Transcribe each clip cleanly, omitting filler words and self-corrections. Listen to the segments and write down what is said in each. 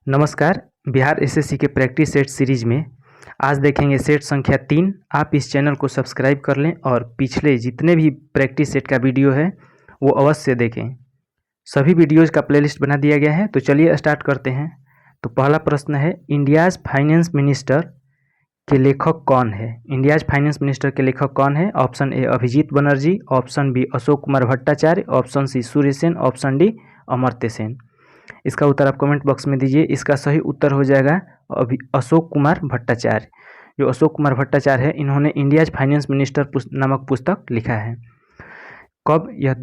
नमस्कार। बिहार एसएससी के practice set series में आज देखेंगे सेट संख्या 3। आप इस चैनल को सब्सक्राइब कर लें और पिछले जितने भी प्रैक्टिस सेट का वीडियो है वो अवश्य देखें। सभी वीडियोज़ का प्लेलिस्ट बना दिया गया है। तो चलिए स्टार्ट करते हैं। तो पहला प्रश्न है, इंडियाज़ फाइनेंस मिनिस्टर के लेखक कौन है? इंडियाज़ फाइनेंस मिनिस्टर के लेखक कौन है? Option A Abhijit Banerjee, option B Ashok Kumar Bhattacharya, option C Surya Sen, option D Amartya Sen. इसका उत्तर आप कमेंट बॉक्स में दीजिए। इसका सही उत्तर हो जाएगा अशोक कुमार भट्टाचार्य। जो अशोक कुमार भट्टाचार्य है, इन्होंने इंडियाज फाइनेंस मिनिस्टर नामक पुस्तक लिखा है। कब? यह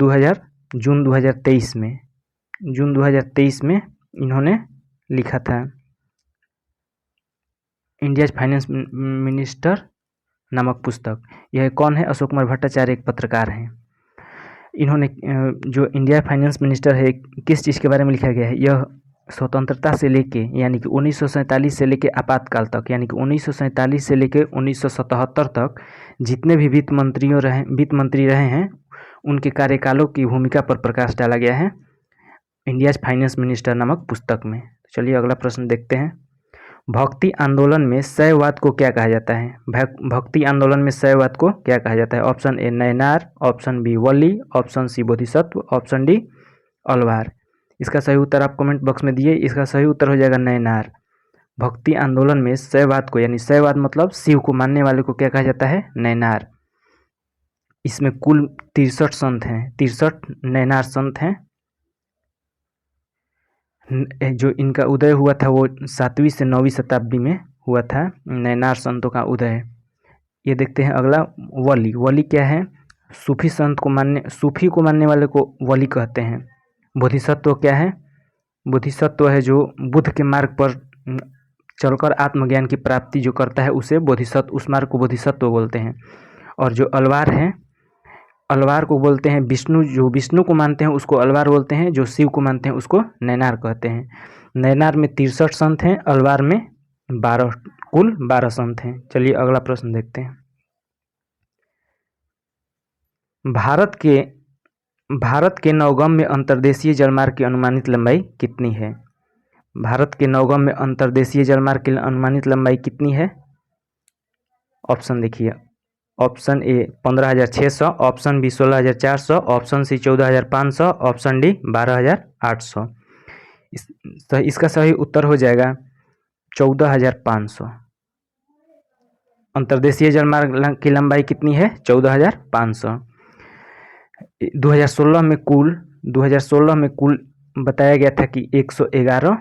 जून 2023 में इन्होंने लिखा था। इंडियाज फाइनेंस मिनिस्टर नामक पुस्तक। यह कौन है? अशोक कुमार भट्टाचार्य एक पत्रकार हैं। इन्होंने जो इंडिया फाइनेंस मिनिस्टर है, किस चीज़ के बारे में लिखा गया है? यह स्वतंत्रता से लेके यानी कि 1947 से लेके आपातकाल तक, यानी कि 1947 से लेके 1977 तक जितने भी वित्त मंत्री रहे हैं उनके कार्यकालों की भूमिका पर प्रकाश डाला गया है इंडियाज फाइनेंस मिनिस्टर नामक पुस्तक में। चलिए अगला प्रश्न देखते हैं। भक्ति आंदोलन में शैववाद को क्या कहा जाता है? भक्ति आंदोलन में शैववाद को क्या कहा जाता है? ऑप्शन ए नयनार, ऑप्शन बी वली, ऑप्शन सी बोधिसत्व, ऑप्शन डी अलवार। इसका सही उत्तर आप कमेंट बॉक्स में दिए। इसका सही उत्तर हो जाएगा नयनार। भक्ति आंदोलन में शैववाद को, यानी शैववाद मतलब शिव को मानने वाले को क्या कहा जाता है? नयनार। इसमें कुल 63 संत हैं, 63 नयनार संत हैं। जो इनका उदय हुआ था वो 7वीं से 9वीं शताब्दी में हुआ था, नयनार संतों का उदय। ये देखते हैं अगला, वली। वली क्या है? सूफी को मानने वाले को वली कहते हैं। बोधिसत्व क्या है? बोधिसत्व है जो बुद्ध के मार्ग पर चलकर आत्मज्ञान की प्राप्ति जो करता है उसे बोधिसत्व, उस मार्ग को बोधिसत्व बोलते हैं। और जो अलवार है, अलवार को बोलते हैं विष्णु, जो विष्णु को मानते हैं उसको अलवार बोलते हैं, जो शिव को मानते हैं उसको नयनार कहते हैं। नयनार में 63 संत हैं, अलवार में कुल 12 संत हैं। चलिए अगला प्रश्न देखते हैं। भारत के नौगम्य अंतर्देशीय जलमार्ग की अनुमानित लंबाई कितनी है? भारत के नौगम्य अंतर्देशीय जलमार्ग की अनुमानित लंबाई कितनी है? ऑप्शन देखिए। Option A 15,600, option B 16,400, option C 14,500, option D 12,800। इसका सही उत्तर हो जाएगा 14,500। अंतर्देशीय जलमार्ग की लंबाई कितनी है? 14,500। 2016 में कुल बताया गया था कि 111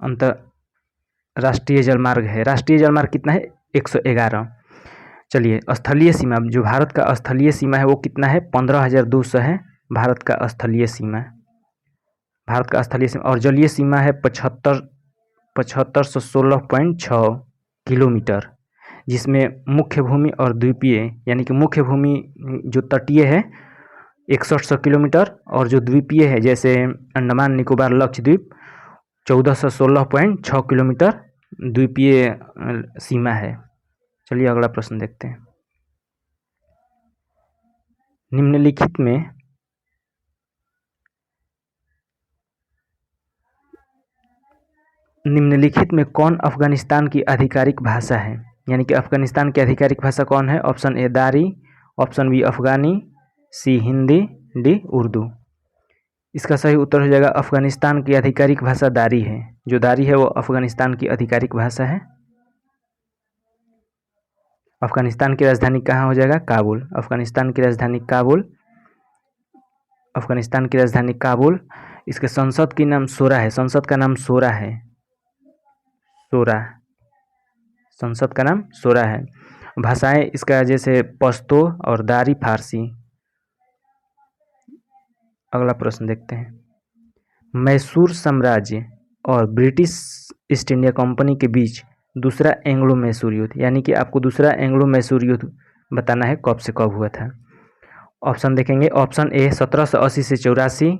अंतरराष्ट्रीय जलमार्ग है। राष्ट्रीय जलमार्ग कितना है? 111। चलिए स्थलीय सीमा, जो भारत का स्थलीय सीमा है वो कितना है? 15,200 है भारत का स्थलीय सीमा। और जलीय सीमा है 7516.6 किलोमीटर, जिसमें मुख्य भूमि और द्वीपीय, यानी कि मुख्य भूमि जो तटीय है 6100 किलोमीटर, और जो द्वीपीय है जैसे अंडमान निकोबार लक्षद्वीप 1416.6 किलोमीटर द्वीपीय सीमा है। चलिए अगला प्रश्न देखते हैं। निम्नलिखित में कौन अफगानिस्तान की आधिकारिक भाषा है? यानी कि अफगानिस्तान की आधिकारिक भाषा कौन है? ऑप्शन ए दारी, ऑप्शन बी अफगानी, सी हिंदी, डी उर्दू। इसका सही उत्तर हो जाएगा अफगानिस्तान की आधिकारिक भाषा दारी है। जो दारी है वो अफगानिस्तान की आधिकारिक भाषा है। अफगानिस्तान की राजधानी कहाँ हो जाएगा? काबुल। अफगानिस्तान की राजधानी काबुल। इसके संसद का नाम शोरा है। संसद का नाम शोरा है। भाषाएं इसका जैसे पश्तो और दारी फारसी। अगला प्रश्न देखते हैं। मैसूर साम्राज्य और ब्रिटिश ईस्ट इंडिया कंपनी के बीच दूसरा एंग्लो मैसूर युद्ध, यानी कि आपको दूसरा एंग्लो मैसूर युद्ध बताना है कब से कब हुआ था। ऑप्शन देखेंगे। ऑप्शन ए 1780 से 84,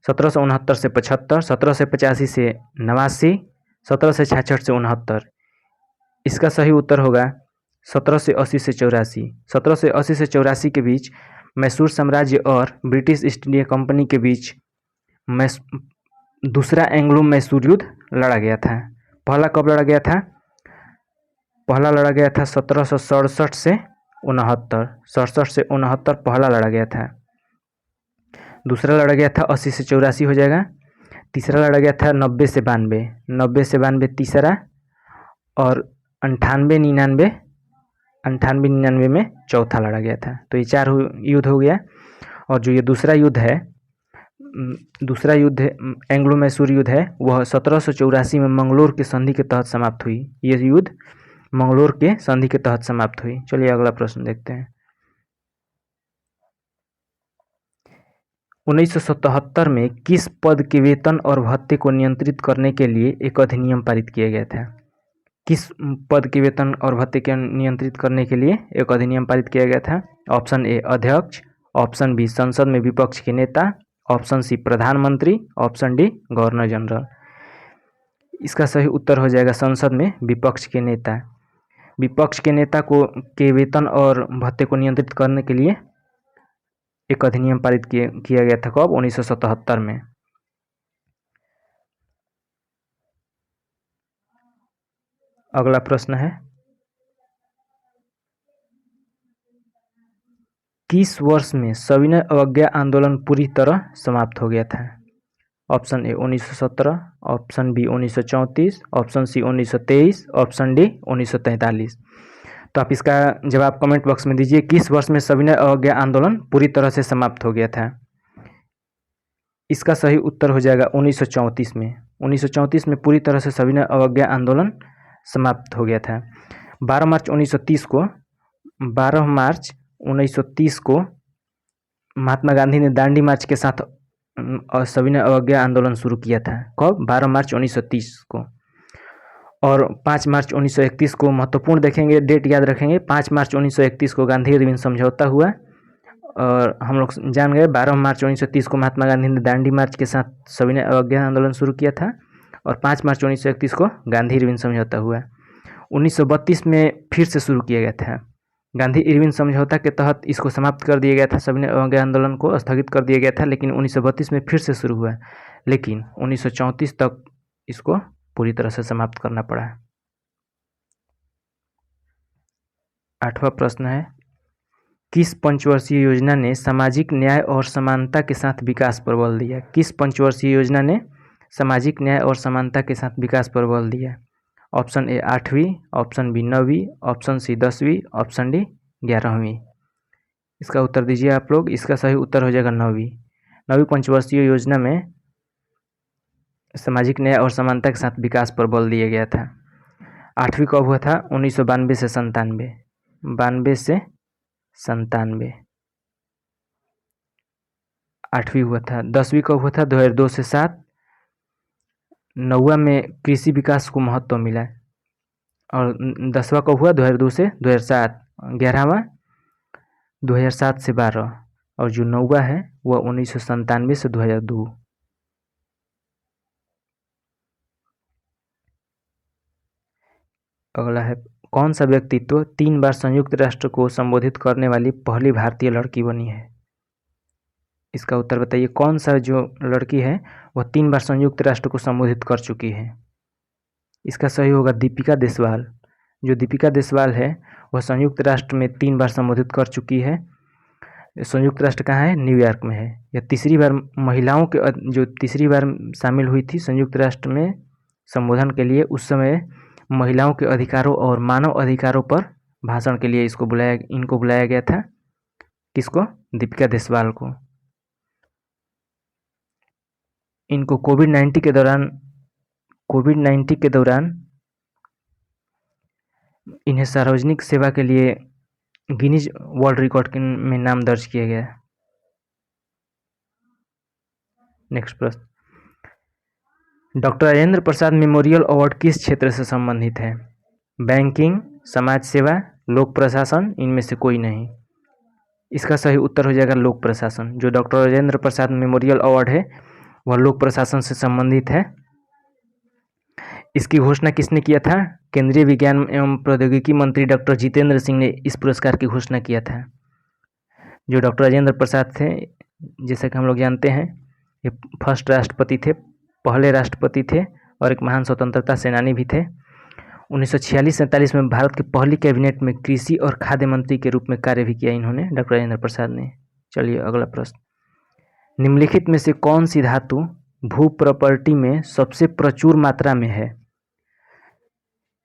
1769 से 75, 1785 से 89, 1766 से 69। इसका सही उत्तर होगा 1780 से 84। 1780 से 84 के बीच मैसूर साम्राज्य और ब्रिटिश ईस्ट इंडिया कंपनी के बीच दूसरा एंग्लो मैसूर युद्ध लड़ा गया था। पहला कब लड़ा गया था? पहला लड़ा गया था 1767 से 69, 67 से 69 पहला लड़ा गया था। दूसरा लड़ा गया था 80 से 84 हो जाएगा। तीसरा लड़ा गया था 90 से 92, 90 से 92 तीसरा, और 98-99, 98-99 में चौथा लड़ा गया था। तो ये 4 युद्ध हो गया। और जो ये दूसरा युद्ध है, एंग्लो मैसूर युद्ध है, वह 1784 में मंगलोर के संधि के तहत समाप्त हुई। ये युद्ध मंगलोर के संधि के तहत समाप्त हुई। चलिए अगला प्रश्न देखते हैं। 1977 में किस पद के वेतन और भत्ते को नियंत्रित करने के लिए एक अधिनियम पारित किया गया था? किस पद के वेतन और भत्ते को नियंत्रित करने के लिए एक अधिनियम पारित किया गया था? ऑप्शन ए अध्यक्ष, ऑप्शन बी संसद में विपक्ष के नेता, ऑप्शन सी प्रधानमंत्री, ऑप्शन डी गवर्नर जनरल। इसका सही उत्तर हो जाएगा संसद में विपक्ष के नेता। विपक्ष के नेता के वेतन और भत्ते को नियंत्रित करने के लिए एक अधिनियम पारित किया गया था। कब? 1977 में। अगला प्रश्न है, किस वर्ष में सविनय अवज्ञा आंदोलन पूरी तरह समाप्त हो गया था? Option A 1917, option B 1934, option C 1923, option D 1943। तो आप इसका जवाब कमेंट बॉक्स में दीजिए। किस वर्ष में सविनय अवज्ञा आंदोलन पूरी तरह से समाप्त हो गया था? इसका सही उत्तर हो जाएगा 1934 में। 1934 में पूरी तरह से सविनय अवज्ञा आंदोलन समाप्त हो गया था। 12 मार्च 1930 को महात्मा गांधी ने दांडी मार्च के साथ सविनय अवज्ञा आंदोलन शुरू किया था। कब? 12 मार्च 1930 को। और 5 मार्च 1931 को, महत्वपूर्ण देखेंगे, डेट याद रखेंगे, 5 मार्च 1931 को गांधी इरविन समझौता हुआ। और हम लोग जान गए 12 मार्च 1930 को महात्मा गांधी ने दांडी मार्च के साथ सविनय अवज्ञा आंदोलन शुरू किया था। और 5 मार्च 1931 को गांधी इरविन समझौता हुआ। 1932 में फिर से शुरू किया गया था। गांधी इरविन समझौता के तहत इसको समाप्त कर दिया गया था, सविनय अवज्ञा आंदोलन को स्थगित कर दिया गया था। लेकिन 1932 में फिर से शुरू हुआ, लेकिन 1934 तक इसको पूरी तरह से समाप्त करना पड़ा। 8वां प्रश्न है, किस पंचवर्षीय योजना ने सामाजिक न्याय और समानता के साथ विकास पर बल दिया? किस पंचवर्षीय योजना ने सामाजिक न्याय और समानता के साथ विकास पर बल दिया? ऑप्शन ए 8वीं, ऑप्शन बी 9वीं, ऑप्शन सी 10वीं, ऑप्शन डी 11वीं। इसका उत्तर दीजिए आप लोग। इसका सही उत्तर हो जाएगा 9वीं। 9वीं पंचवर्षीय योजना में सामाजिक न्याय और समानता के साथ विकास पर बल दिया गया था। 8वीं कब हुआ था? 1992 से 97, 92 से 97 8वीं हुआ था। 10वीं कब हुआ था? 2002 से 7। 9वां में कृषि विकास को महत्व मिला। और 10वां कब हुआ? 2002 से 2007। 11वां 2007 से 12। और जो 9वां है वह 1997 से 2002। अगला है, कौन सा व्यक्तित्व 3 बार संयुक्त राष्ट्र को संबोधित करने वाली पहली भारतीय लड़की बनी है? इसका उत्तर बताइए। कौन सा जो लड़की है वह 3 बार संयुक्त राष्ट्र को संबोधित कर चुकी है? इसका सही होगा दीपिका देशवाल। जो दीपिका देशवाल है वह संयुक्त राष्ट्र में 3 बार संबोधित कर चुकी है। संयुक्त राष्ट्र कहाँ है? न्यूयॉर्क में है। यह तीसरी बार महिलाओं के जो तीसरी बार शामिल हुई थी संयुक्त राष्ट्र में संबोधन के लिए। उस समय महिलाओं के अधिकारों और मानव अधिकारों पर भाषण के लिए इनको बुलाया गया था। किसको? दीपिका देशवाल को। इनको कोविड-19 के दौरान इन्हें सार्वजनिक सेवा के लिए गिनीज वर्ल्ड रिकॉर्ड में नाम दर्ज किया गया। नेक्स्ट प्रश्न, doctor Rajendra Prasad memorial award किस क्षेत्र से संबंधित है? बैंकिंग, समाज सेवा, लोक प्रशासन, इनमें से कोई नहीं। इसका सही उत्तर हो जाएगा लोक प्रशासन। जो doctor Rajendra Prasad memorial award है वह लोक प्रशासन से संबंधित है। इसकी घोषणा किसने किया था? केंद्रीय विज्ञान एवं प्रौद्योगिकी मंत्री डॉक्टर जितेंद्र सिंह ने इस पुरस्कार की घोषणा किया था। जो डॉक्टर राजेंद्र प्रसाद थे, जैसा कि हम लोग जानते हैं, ये फर्स्ट राष्ट्रपति थे पहले राष्ट्रपति थे और एक महान स्वतंत्रता सेनानी भी थे। 1946-47 में भारत की पहली कैबिनेट में कृषि और खाद्य मंत्री के रूप में कार्य भी किया इन्होंने, डॉक्टर राजेंद्र प्रसाद ने। चलिए अगला प्रश्न, निम्नलिखित में से कौन सी धातु भू प्रॉपर्टी में सबसे प्रचुर मात्रा में है?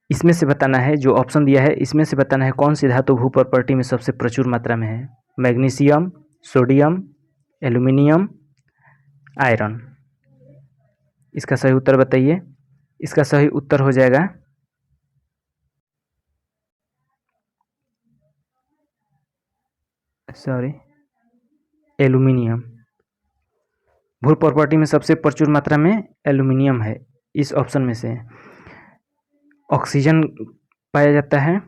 इसमें से बताना है, जो ऑप्शन दिया है इसमें से बताना है कौन सी धातु भू प्रॉपर्टी में सबसे प्रचुर मात्रा में है। Magnesium, sodium, aluminium, iron. इसका सही उत्तर बताइए। इसका सही उत्तर हो जाएगा एल्यूमिनियम। भू प्रॉपर्टी में सबसे प्रचुर मात्रा में एल्यूमिनियम है इस ऑप्शन में से। ऑक्सीजन पाया जाता है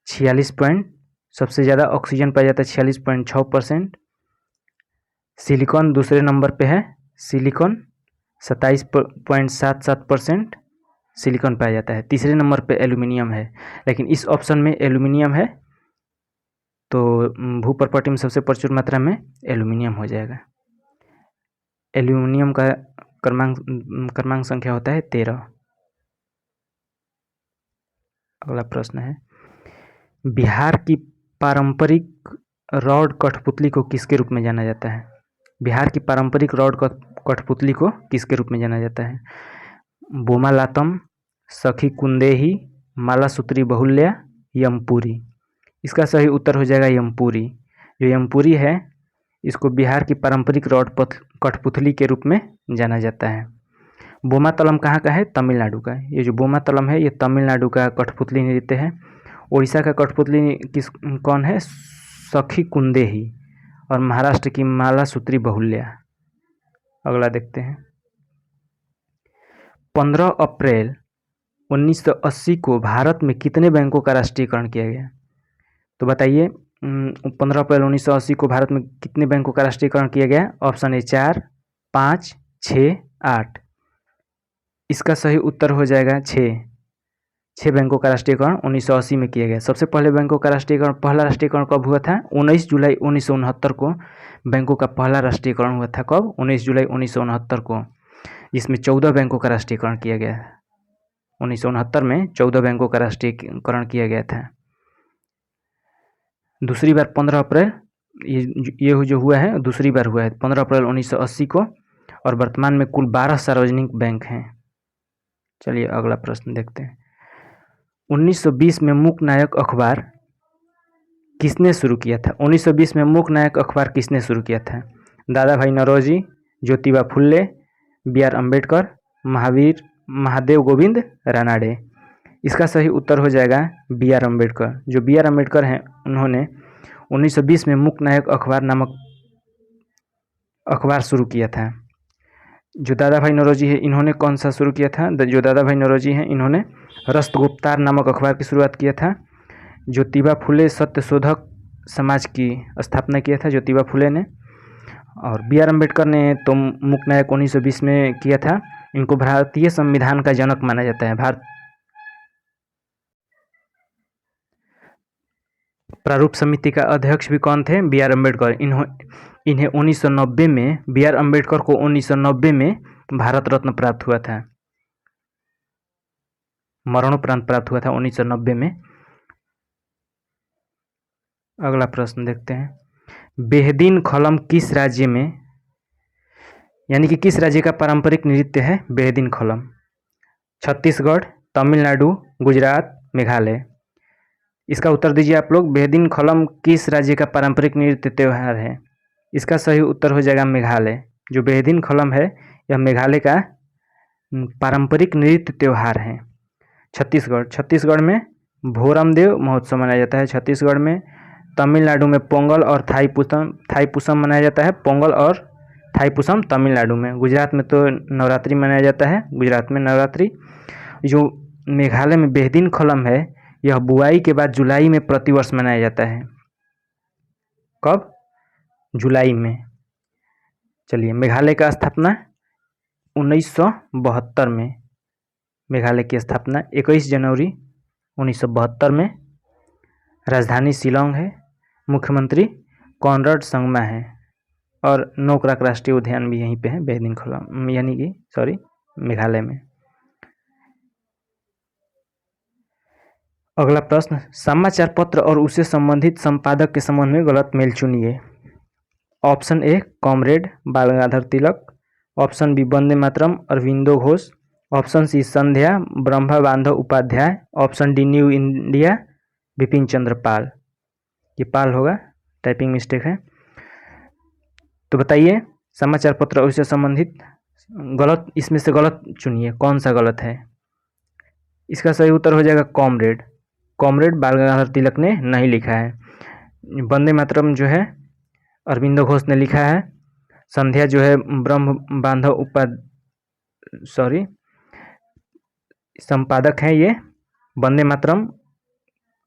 46 पॉइंट, सबसे ज़्यादा ऑक्सीजन पाया जाता है 46.6%। सिलिकॉन दूसरे नंबर पे है, सिलिकॉन 27.77% सिलिकॉन पाया जाता है। तीसरे नंबर पे एल्यूमिनियम है, लेकिन इस ऑप्शन में एल्यूमिनियम है तो भू प्रॉपर्टी में सबसे प्रचुर मात्रा में एल्यूमिनियम हो जाएगा। एल्यूमिनियम का क्रमांक संख्या होता है 13। अगला प्रश्न है, बिहार की पारंपरिक रॉड कठपुतली को किसके रूप में जाना जाता है? बिहार की पारंपरिक रॉड कठपुतली को किसके रूप में जाना जाता है? बोमालातम, सखी कुंदेही, मालासूत्री बहुल्या, यमपुरी। इसका सही उत्तर हो जाएगा यमपुरी। जो यमपुरी है इसको बिहार की पारंपरिक रॉड कठपुतली के रूप में जाना जाता है। बोमातलम कहाँ का है? तमिलनाडु का। ये जो बोमातलम है ये तमिलनाडु का कठपुतली नृत्य है। उड़ीसा का कठपुतली कौन है? सखी कुंदेही। और महाराष्ट्र की मालासूत्री बहुल्या। अगला देखते हैं, 15 अप्रैल 1980 को भारत में कितने बैंकों का राष्ट्रीयकरण किया गया? तो बताइए, 15 अप्रैल 1980 को भारत में कितने बैंकों का राष्ट्रीयकरण किया गया? Option A 4, 5, 6, 8। इसका सही उत्तर हो जाएगा 6 बैंकों का राष्ट्रीयकरण 1980 में किया गया। सबसे पहले बैंकों का राष्ट्रीयकरण, पहला राष्ट्रीयकरण कब हुआ था? 19 जुलाई 1969 को बैंकों का पहला राष्ट्रीयकरण हुआ था। कब? 19 जुलाई 1969 को, जिसमें 14 बैंकों का राष्ट्रीयकरण किया गया। 1969 में 14 बैंकों का राष्ट्रीयकरण किया गया था। दूसरी बार 15 अप्रैल ये जो हुआ है दूसरी बार हुआ है 15 अप्रैल 1980 को, और वर्तमान में कुल 12 सार्वजनिक बैंक हैं। चलिए अगला प्रश्न देखते हैं, 1920 में मूकनायक अखबार किसने शुरू किया था? 1920 में मूकनायक अखबार किसने शुरू किया था? दादा भाई नौरोजी, ज्योतिबा फुल्ले, B.R. अम्बेडकर, महादेव गोविंद रानाडे। इसका सही उत्तर हो जाएगा B.R. अम्बेडकर। जो B.R. अम्बेडकर हैं उन्होंने 1920 में मूकनायक अखबार नामक अखबार शुरू किया था। जो दादा भाई नौरोजी है इन्होंने कौन सा शुरू किया था? जो दादा भाई नौरोजी हैं इन्होंने रस्तगुप्तार नामक अखबार की शुरुआत किया था। ज्योतिबा फुले सत्यशोधक समाज की स्थापना किया था ज्योतिबा फुले ने। और B.R. अम्बेडकर ने तो मूकनायक 1920 में किया था। इनको भारतीय संविधान का जनक माना जाता है। प्रारूप समिति का अध्यक्ष भी कौन थे? B.R. अम्बेडकर। इन्हें 1990 में B.R. अम्बेडकर को 1990 में भारत रत्न प्राप्त हुआ था, मरणोपरांत प्राप्त हुआ था 1990 में। अगला प्रश्न देखते हैं, बेहदीन खलम किस राज्य में, यानी कि किस राज्य का पारंपरिक नृत्य है बेहदीन खलम? छत्तीसगढ़, तमिलनाडु, गुजरात, मेघालय। इसका उत्तर दीजिए आप लोग। बेहदीन खलम किस राज्य का पारंपरिक नृत्य त्यौहार है? इसका सही उत्तर हो जाएगा मेघालय। जो बेहदीन खलम है यह मेघालय का पारंपरिक नृत्य त्यौहार है। छत्तीसगढ़ में भोरमदेव महोत्सव मनाया जाता है। छत्तीसगढ़ में, तमिलनाडु में पोंगल और थाईपुसम मनाया जाता है। पोंगल और थाईपुसम तमिलनाडु में। गुजरात में तो नवरात्रि मनाया जाता है, गुजरात में नवरात्रि। जो मेघालय में बेहदीन खलम है यह बुआई के बाद जुलाई में प्रतिवर्ष मनाया जाता है। कब? जुलाई में। चलिए, मेघालय का स्थापना 1972 में, मेघालय की स्थापना 21 जनवरी 1972 में। राजधानी शिलोंग है। मुख्यमंत्री कॉनराड संगमा है। और नोकराक राष्ट्रीय उद्यान भी यहीं पे है, बेदिनखोला यानी कि सॉरी मेघालय में। अगला प्रश्न, समाचार पत्र और उससे संबंधित संपादक के संबंध में गलत मेल चुनिए। Option A comrade Bal Gangadhar Tilak, option B Vande Mataram Aurobindo Ghosh, option C Sandhya Brahma Bandhav Upadhyay, option D new India Bipin Chandra Pal. ये पाल होगा, टाइपिंग मिस्टेक है। तो बताइए समाचार पत्र और उससे संबंधित गलत, इसमें से गलत चुनिए, कौन सा गलत है। इसका सही उत्तर हो जाएगा कॉमरेड। कॉमरेड बाल गंगाधर तिलक ने नहीं लिखा है। वंदे मातरम जो है अरविंदो घोष ने लिखा है। संध्या जो है ब्रह्म बांधव संपादक हैं ये वंदे मातरम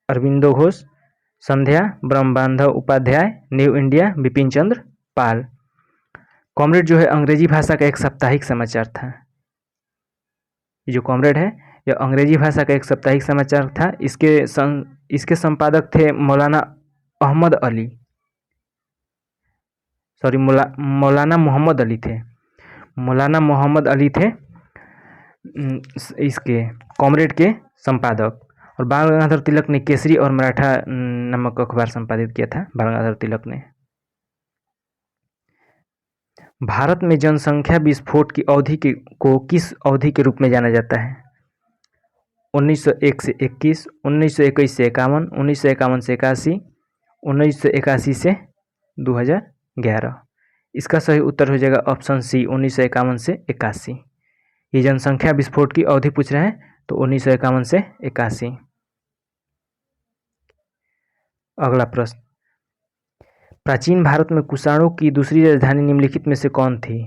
अरविंदो घोष, संध्या ब्रह्म बांधव उपाध्याय, न्यू इंडिया बिपिन चंद्र पाल। कॉमरेड जो है अंग्रेजी भाषा का एक साप्ताहिक समाचार था। ये जो कॉमरेड है यह अंग्रेजी भाषा का एक साप्ताहिक समाचार था। इसके संपादक थे मौलाना अहमद अली, सॉरी मौलाना मोहम्मद अली थे। मौलाना मोहम्मद अली थे इसके कॉमरेड के संपादक। और बाल गंगाधर तिलक ने केसरी और मराठा नामक अखबार संपादित किया था बाल गंगाधर तिलक ने। भारत में जनसंख्या विस्फोट की अवधि को किस अवधि के रूप में जाना जाता है। 1901 से 21, 1921 से 51, 1951 से 81, 1981 से 2011। इसका सही उत्तर हो जाएगा ऑप्शन सी 1951 से 81। ये जनसंख्या विस्फोट की अवधि पूछ रहे हैं तो 1951 से 81। अगला प्रश्न, प्राचीन भारत में कुषाणों की दूसरी राजधानी निम्नलिखित में से कौन थी।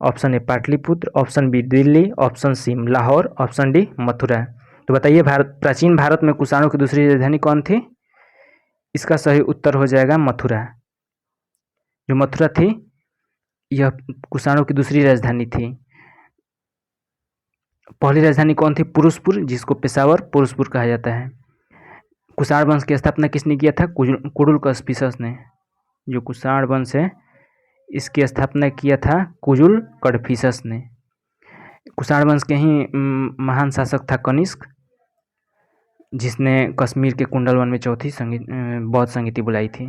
Option A Pataliputra, option B Delhi, option C Lahore, option D Mathura. तो बताइए प्राचीन भारत में कुषाणों की दूसरी राजधानी कौन थी। इसका सही उत्तर हो जाएगा मथुरा। जो मथुरा थी यह कुषाणों की दूसरी राजधानी थी। पहली राजधानी कौन थी, पुरुषपुर, जिसको पेशावर पुरुषपुर कहा जाता है। कुषाण वंश की स्थापना किसने किया था, कुडुल कस्पिसस ने। जो कुषाण वंश है इसकी स्थापना किया था कुजुल कड़फिसस ने। कुषाण वंश के ही महान शासक था कनिष्क, जिसने कश्मीर के कुंडल वन में चौथी बौद्ध संगीति बुलाई थी।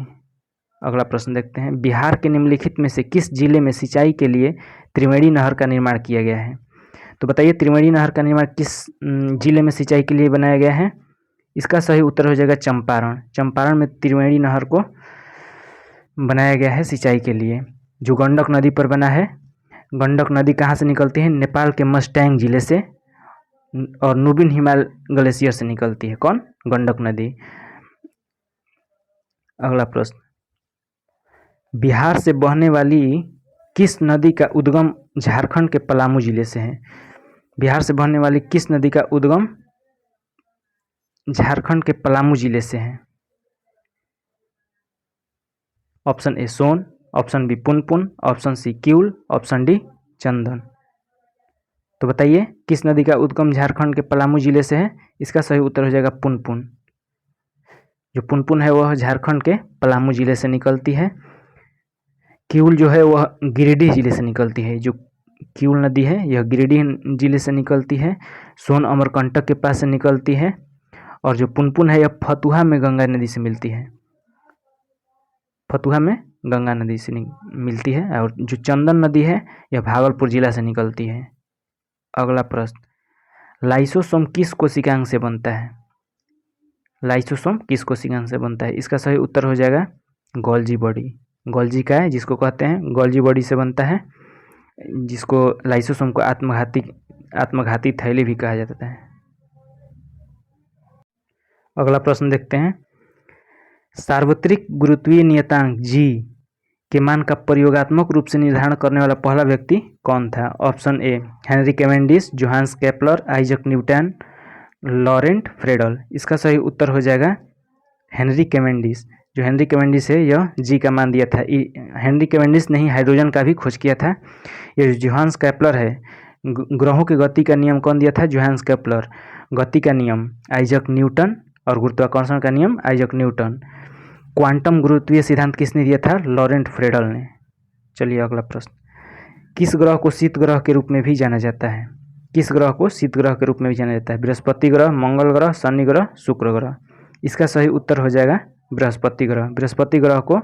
अगला प्रश्न देखते हैं, बिहार के निम्नलिखित में से किस जिले में सिंचाई के लिए त्रिवेणी नहर का निर्माण किया गया है। तो बताइए त्रिवेणी नहर का निर्माण किस जिले में सिंचाई के लिए बनाया गया है। इसका सही उत्तर हो जाएगा चंपारण। चंपारण में त्रिवेणी नहर को बनाया गया है सिंचाई के लिए, जो गंडक नदी पर बना है। गंडक नदी कहाँ से निकलती है, नेपाल के मस्टैंग जिले से और नुबिन हिमाल ग्लेशियर से निकलती है। कौन, गंडक नदी। अगला प्रश्न, बिहार से बहने वाली किस नदी का उद्गम झारखंड के पलामू जिले से है। बिहार से बहने वाली किस नदी का उद्गम झारखंड के पलामू जिले से है। Option A Son, option B Punpun, option C Kiul, option D Chandan. तो बताइए किस नदी का उद्गम झारखंड के पलामू जिले से है। इसका सही उत्तर हो जाएगा पुनपुन। जो पुनपुन है वह झारखंड के पलामू जिले से निकलती है। किउल जो है वह गिरिडीह जिले से निकलती है। जो किउल नदी है यह गिरिडीह जिले से निकलती है, सोन अमरकंटक के पास से निकलती है। और जो पुनपुन है यह फतुहा में गंगा नदी से मिलती है। फतुहा में गंगा नदी से मिलती है। और जो चंदन नदी है यह भागलपुर जिला से निकलती है। अगला प्रश्न, लाइसोसोम किस कोशिकांग से बनता है। लाइसोसोम किस कोशिकांग से बनता है। इसका सही उत्तर हो जाएगा गोल्जी बॉडी। गोल्जी का है जिसको कहते हैं, गोल्जी बॉडी से बनता है, जिसको लाइसोसोम को आत्मघाती थैली भी कहा जाता है। अगला प्रश्न देखते हैं, सार्वत्रिक गुरुत्वीय नियतांक जी के मान का प्रयोगात्मक रूप से निर्धारण करने वाला पहला व्यक्ति कौन था। Option A Henry Cavendish, Johannes Kepler, Isaac Newton, Laurent Friedel. इसका सही उत्तर हो जाएगा हेनरी कैवेंडिश। जो हेनरी कैवेंडिश है यह जी का मान दिया था। हेनरी कैवेंडिश ने ही हाइड्रोजन का भी खोज किया था। यह जोहान्स केपलर है, ग्रहों की गति का नियम कौन दिया था, जोहान्स केपलर। गति का नियम आइजक न्यूटन और गुरुत्वाकर्षण का नियम आइजक न्यूटन। क्वांटम गुरुत्वीय सिद्धांत किसने दिया था, लॉरेंट फ्रेडल ने। चलिए अगला प्रश्न, किस ग्रह को शीत ग्रह के रूप में भी जाना जाता है? किस ग्रह को शीत ग्रह के रूप में भी जाना जाता है? बृहस्पति ग्रह, मंगल ग्रह, शनि ग्रह, शुक्र ग्रह। इसका सही उत्तर हो जाएगा बृहस्पति ग्रह। बृहस्पति ग्रह को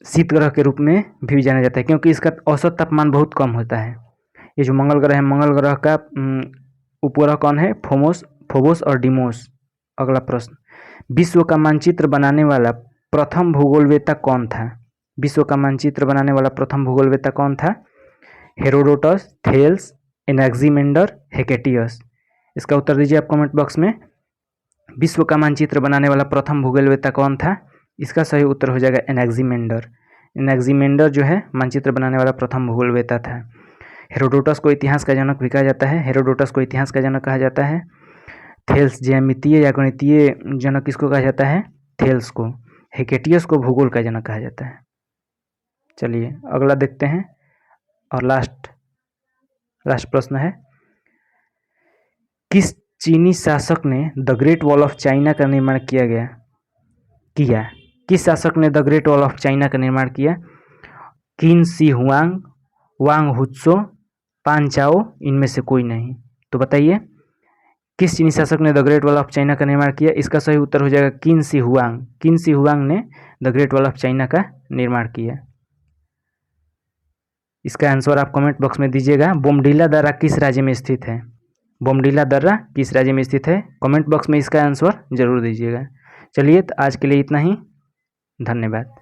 शीत ग्रह के रूप में भी जाना जाता है क्योंकि इसका औसत तापमान बहुत कम होता है। ये जो मंगल ग्रह है, मंगल ग्रह का उपग्रह कौन है? फोबोस और डिमोस। अगला प्रश्न, विश्व का मानचित्र बनाने वाला प्रथम भूगोलवेत्ता कौन था? विश्व का मानचित्र बनाने वाला प्रथम भूगोलवेत्ता कौन था? Herodotus, Thales, Anaximander, Hecataeus. इसका उत्तर दीजिए आप कमेंट बॉक्स में। विश्व का मानचित्र बनाने वाला प्रथम भूगोलवेत्ता कौन था? इसका सही उत्तर हो जाएगा एनाक्सीमेंडर। एनाक्सीमेंडर जो है मानचित्र बनाने वाला प्रथम भूगोलवेत्ता था। हेरोडोटस को इतिहास का जनक भी कहा जाता है। हेरोडोटस को इतिहास का जनक कहा जाता है। थेल्स ज्यामितीय या गणितीय जनक किसको कहा जाता है? थेल्स को। हेकेटियस को भूगोल का जनक कहा जाता है। चलिए अगला देखते हैं और लास्ट प्रश्न है, किस चीनी शासक ने the great wall of China का निर्माण किया? किस शासक ने the great wall of China का निर्माण किया? किन शी हुआंग, वांग हुत्सो, पान चाओ, इनमें से कोई नहीं। तो बताइए किस चीनी शासक ने the great wall of China का निर्माण किया? इसका सही उत्तर हो जाएगा किन शी हुआंग। किन शी हुआंग ने the great wall of China का निर्माण किया। इसका आंसर आप कमेंट बॉक्स में दीजिएगा। बोमडिला दर्रा किस राज्य में स्थित है? बोमडिला दर्रा किस राज्य में स्थित है? कमेंट बॉक्स में इसका आंसर जरूर दीजिएगा। चलिए तो आज के लिए इतना ही, धन्यवाद।